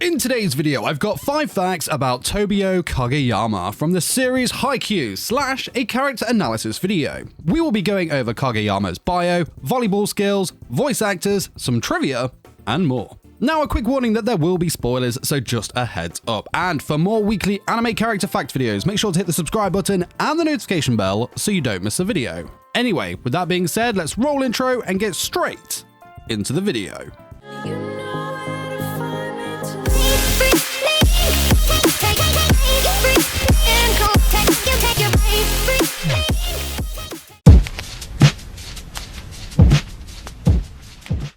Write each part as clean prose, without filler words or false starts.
In today's video, I've got 5 facts about Tobio Kageyama from the series Haikyuu / a character analysis video. We will be going over Kageyama's bio, volleyball skills, voice actors, some trivia, and more. Now, a quick warning that there will be spoilers, so just a heads up. And for more weekly anime character fact videos, make sure to hit the subscribe button and the notification bell so you don't miss a video. Anyway, with that being said, let's roll intro and get straight into the video.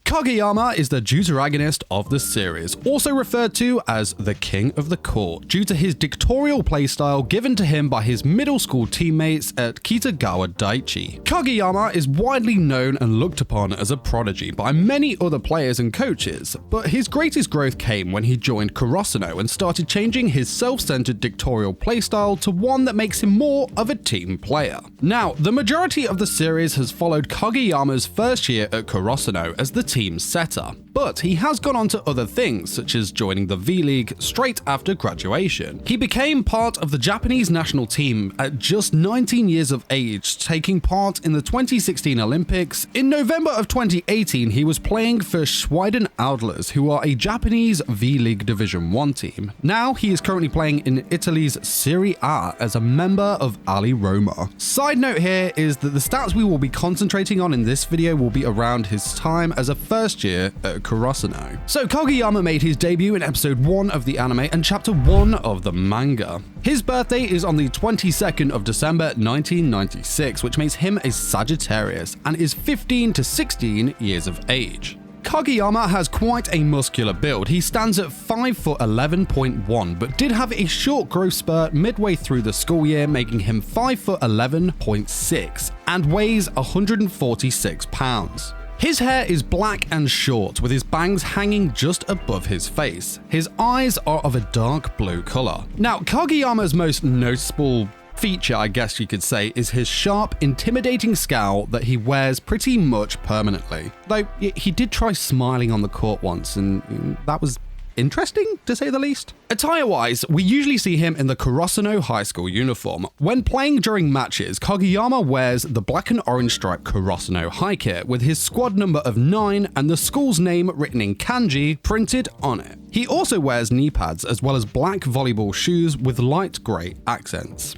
Kageyama is the deuteragonist of the series, also referred to as the King of the Court, due to his dictatorial playstyle given to him by his middle school teammates at Kitagawa Daichi. Kageyama is widely known and looked upon as a prodigy by many other players and coaches, but his greatest growth came when he joined Kurosano and started changing his self-centered dictatorial playstyle to one that makes him more of a team player. Now, the majority of the series has followed Kageyama's first year at Kurosano as the team setter, but he has gone on to other things, such as joining the V-League straight after graduation. He became part of the Japanese national team at just 19 years of age, taking part in the 2016 Olympics. In November of 2018, he was playing for Schweiden Audlers, who are a Japanese V-League Division 1 team. Now, he is currently playing in Italy's Serie A as a member of Ali Roma. Side note here is that the stats we will be concentrating on in this video will be around his time as a first year at Kurosano. So Kageyama made his debut in episode 1 of the anime and chapter 1 of the manga. His birthday is on the 22nd of December 1996, which makes him a Sagittarius and is 15 to 16 years of age. Kageyama has quite a muscular build. He stands at 5'11.1, but did have a short growth spurt midway through the school year, making him 5'11.6 and weighs 146 pounds. His hair is black and short, with his bangs hanging just above his face. His eyes are of a dark blue color. Now, Kageyama's most noticeable feature, I guess you could say, is his sharp, intimidating scowl that he wears pretty much permanently. Though he did try smiling on the court once, and that was interesting, to say the least. Attire-wise, we usually see him in the Kurosano High School uniform. When playing during matches, Kageyama wears the black and orange striped Kurosano Haikyuu with his squad number of 9 and the school's name written in kanji printed on it. He also wears knee pads as well as black volleyball shoes with light grey accents.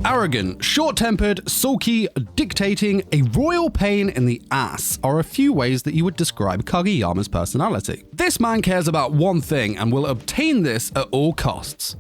Arrogant, short-tempered, sulky, dictating, a royal pain in the ass are a few ways that you would describe Kageyama's personality. This man cares about one thing and will obtain this at all costs: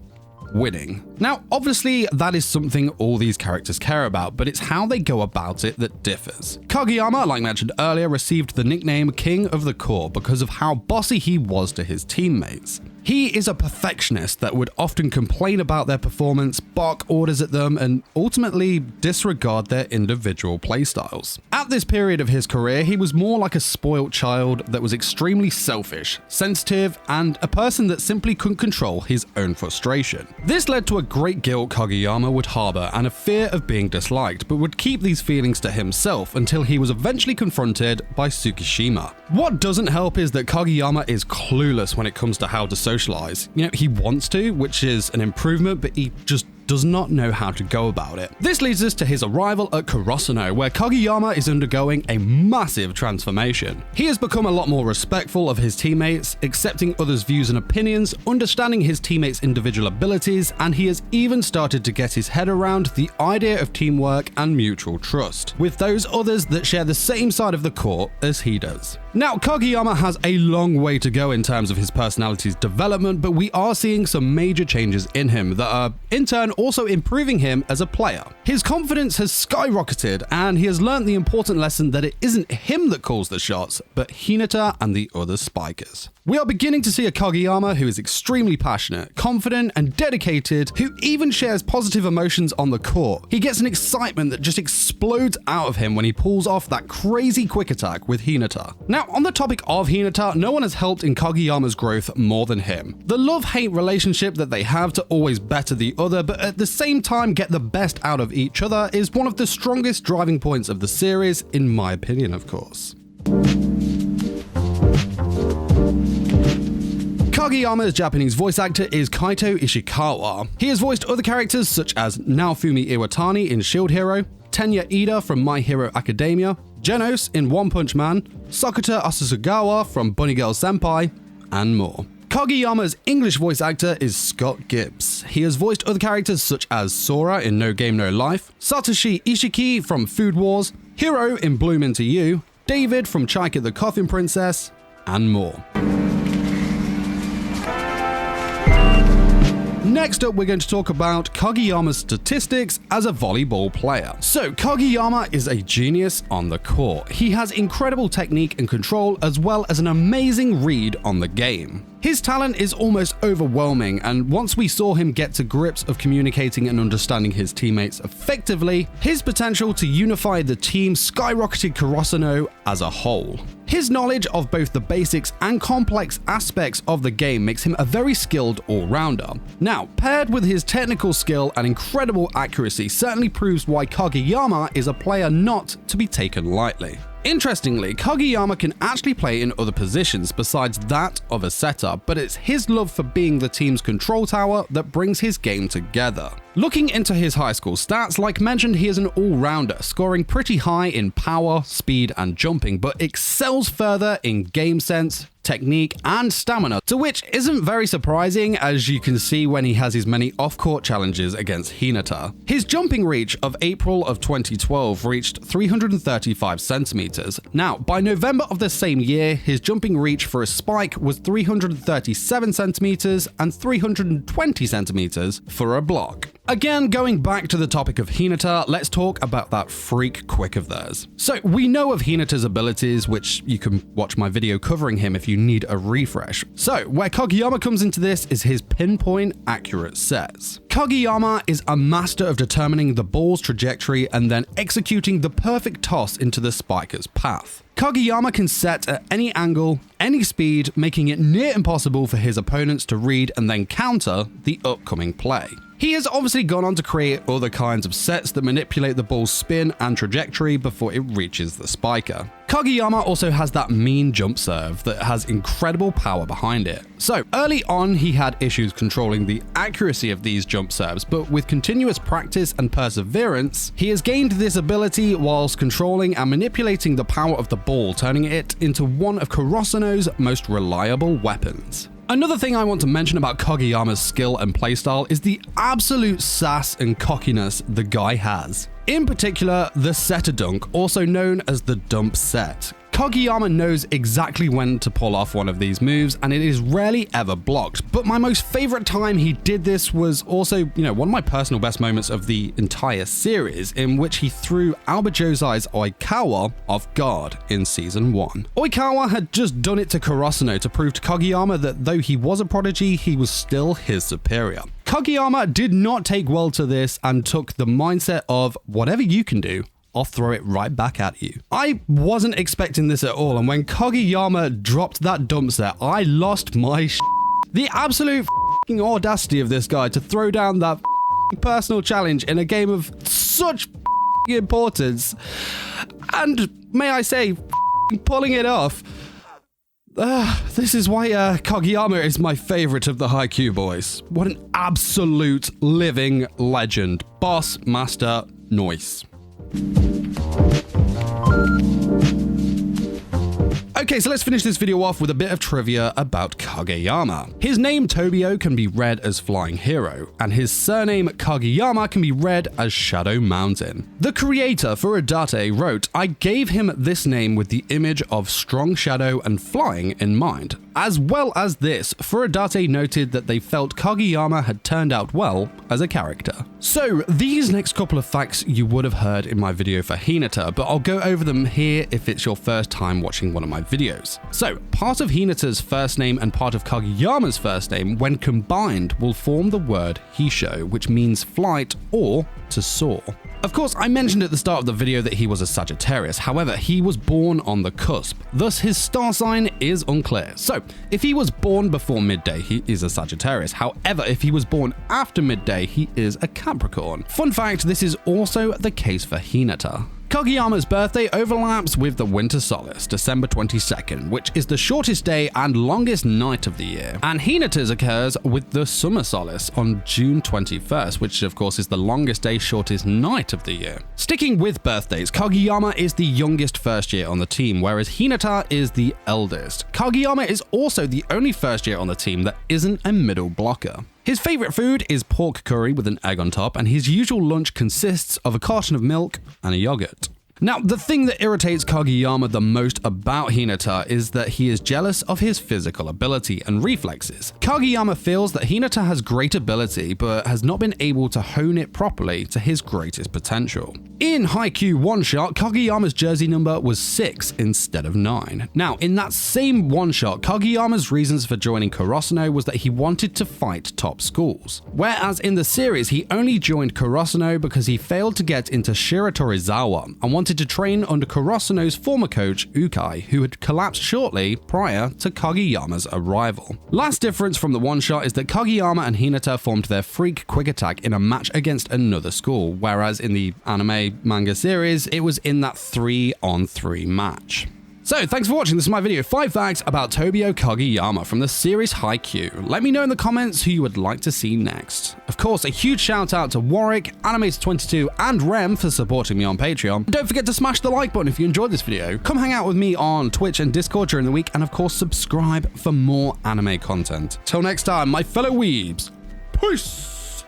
winning. Now, obviously, that is something all these characters care about, but it's how they go about it that differs. Kageyama, like mentioned earlier, received the nickname King of the Court because of how bossy he was to his teammates. He is a perfectionist that would often complain about their performance, bark orders at them, and ultimately disregard their individual playstyles. At this period of his career, he was more like a spoilt child that was extremely selfish, sensitive, and a person that simply couldn't control his own frustration. This led to a great guilt Kageyama would harbor and a fear of being disliked, but would keep these feelings to himself until he was eventually confronted by Tsukishima. What doesn't help is that Kageyama is clueless when it comes to how to socialize. You know, he wants to, which is an improvement, but he just does not know how to go about it. This leads us to his arrival at Kurosano, where Kageyama is undergoing a massive transformation. He has become a lot more respectful of his teammates, accepting others' views and opinions, understanding his teammates' individual abilities, and he has even started to get his head around the idea of teamwork and mutual trust with those others that share the same side of the court as he does. Now, Kageyama has a long way to go in terms of his personality's development, but we are seeing some major changes in him that are, in turn, also improving him as a player. His confidence has skyrocketed, and he has learned the important lesson that it isn't him that calls the shots, but Hinata and the other spikers. We are beginning to see a Kageyama who is extremely passionate, confident, and dedicated, who even shares positive emotions on the court. He gets an excitement that just explodes out of him when he pulls off that crazy quick attack with Hinata. Now, on the topic of Hinata, no one has helped in Kageyama's growth more than him. The love-hate relationship that they have to always better the other, but at the same time get the best out of each other, is one of the strongest driving points of the series, in my opinion, of course. Kageyama's Japanese voice actor is Kaito Ishikawa. He has voiced other characters such as Naofumi Iwatani in Shield Hero, Tenya Ida from My Hero Academia, Genos in One Punch Man, Sakata Asasugawa from Bunny Girl Senpai, and more. Kageyama's English voice actor is Scott Gibbs. He has voiced other characters such as Sora in No Game No Life, Satoshi Ishiki from Food Wars, Hiro in Bloom Into You, David from Chaika the Coffin Princess, and more. Next up, we're going to talk about Kageyama's statistics as a volleyball player. So, Kageyama is a genius on the court. He has incredible technique and control, as well as an amazing read on the game. His talent is almost overwhelming, and once we saw him get to grips of communicating and understanding his teammates effectively, his potential to unify the team skyrocketed Kurosuno as a whole. His knowledge of both the basics and complex aspects of the game makes him a very skilled all-rounder. Now, paired with his technical skill and incredible accuracy certainly proves why Kageyama is a player not to be taken lightly. Interestingly, Kageyama can actually play in other positions besides that of a setter, but it's his love for being the team's control tower that brings his game together. Looking into his high school stats, like mentioned, he is an all-rounder, scoring pretty high in power, speed, and jumping, but excels further in game sense, technique, and stamina, to which isn't very surprising, as you can see when he has his many off-court challenges against Hinata. His jumping reach of April of 2012 reached 335 centimeters. Now, by November of the same year, his jumping reach for a spike was 337 centimeters and 320 centimeters for a block. Again, going back to the topic of Hinata, let's talk about that freak quick of theirs. So, we know of Hinata's abilities, which you can watch my video covering him if you need a refresh. So, where Kageyama comes into this is his pinpoint accurate sets. Kageyama is a master of determining the ball's trajectory and then executing the perfect toss into the spiker's path. Kageyama can set at any angle, any speed, making it near impossible for his opponents to read and then counter the upcoming play. He has obviously gone on to create other kinds of sets that manipulate the ball's spin and trajectory before it reaches the spiker. Kageyama also has that mean jump serve that has incredible power behind it. So, early on he had issues controlling the accuracy of these jump serves, but with continuous practice and perseverance, he has gained this ability whilst controlling and manipulating the power of the ball, turning it into one of Kurosuno's most reliable weapons. Another thing I want to mention about Kageyama's skill and playstyle is the absolute sass and cockiness the guy has. In particular, the setter dunk, also known as the dump set. Kageyama knows exactly when to pull off one of these moves, and it is rarely ever blocked. But my most favorite time he did this was also, one of my personal best moments of the entire series, in which he threw Aoba Josei's Oikawa off guard in Season 1. Oikawa had just done it to Kurosuno to prove to Kageyama that though he was a prodigy, he was still his superior. Kageyama did not take well to this and took the mindset of whatever you can do, I'll throw it right back at you. I wasn't expecting this at all, and when Kageyama dropped that dump set, I lost my shit. The absolute audacity of this guy to throw down that personal challenge in a game of such importance, and may I say, pulling it off. This is why Kageyama is my favorite of the Haikyuu boys. What an absolute living legend. Boss, master, noise. Okay, so let's finish this video off with a bit of trivia about Kageyama. His name Tobio can be read as Flying Hero, and his surname Kageyama can be read as Shadow Mountain. The creator, Furutate, wrote, "I gave him this name with the image of strong shadow and flying in mind." As well as this, Furutate noted that they felt Kageyama had turned out well as a character. So, these next couple of facts you would have heard in my video for Hinata, but I'll go over them here if it's your first time watching one of my videos. So, part of Hinata's first name and part of Kageyama's first name, when combined, will form the word Hisho, which means flight or to soar. Of course, I mentioned at the start of the video that he was a Sagittarius, however, he was born on the cusp, thus his star sign is unclear. So, if he was born before midday, he is a Sagittarius, however, if he was born after midday, he is a Capricorn. Fun fact, this is also the case for Hinata. Kageyama's birthday overlaps with the winter solace, December 22nd, which is the shortest day and longest night of the year. And Hinata's occurs with the summer solace on June 21st, which of course is the longest day, shortest night of the year. Sticking with birthdays, Kageyama is the youngest first year on the team, whereas Hinata is the eldest. Kageyama is also the only first year on the team that isn't a middle blocker. His favorite food is pork curry with an egg on top, and his usual lunch consists of a carton of milk and a yogurt. Now, the thing that irritates Kageyama the most about Hinata is that he is jealous of his physical ability and reflexes. Kageyama feels that Hinata has great ability, but has not been able to hone it properly to his greatest potential. In Haikyuu one-shot, Kageyama's jersey number was 6 instead of 9. Now, in that same one-shot, Kageyama's reasons for joining Kurosuno was that he wanted to fight top schools. Whereas in the series, he only joined Kurosuno because he failed to get into Shiratorizawa and wanted to train under Kurosuno's former coach, Ukai, who had collapsed shortly prior to Kageyama's arrival. Last difference from the one-shot is that Kageyama and Hinata formed their freak quick attack in a match against another school, whereas in the anime manga series, it was in that 3-on-3 match. So, thanks for watching. This is my video, 5 facts about Tobio Kageyama from the series Haikyuu. Let me know in the comments who you would like to see next. Of course, a huge shout out to Warwick, Animator22, and Rem for supporting me on Patreon. Don't forget to smash the like button if you enjoyed this video. Come hang out with me on Twitch and Discord during the week, and of course, subscribe for more anime content. Till next time, my fellow weebs, peace!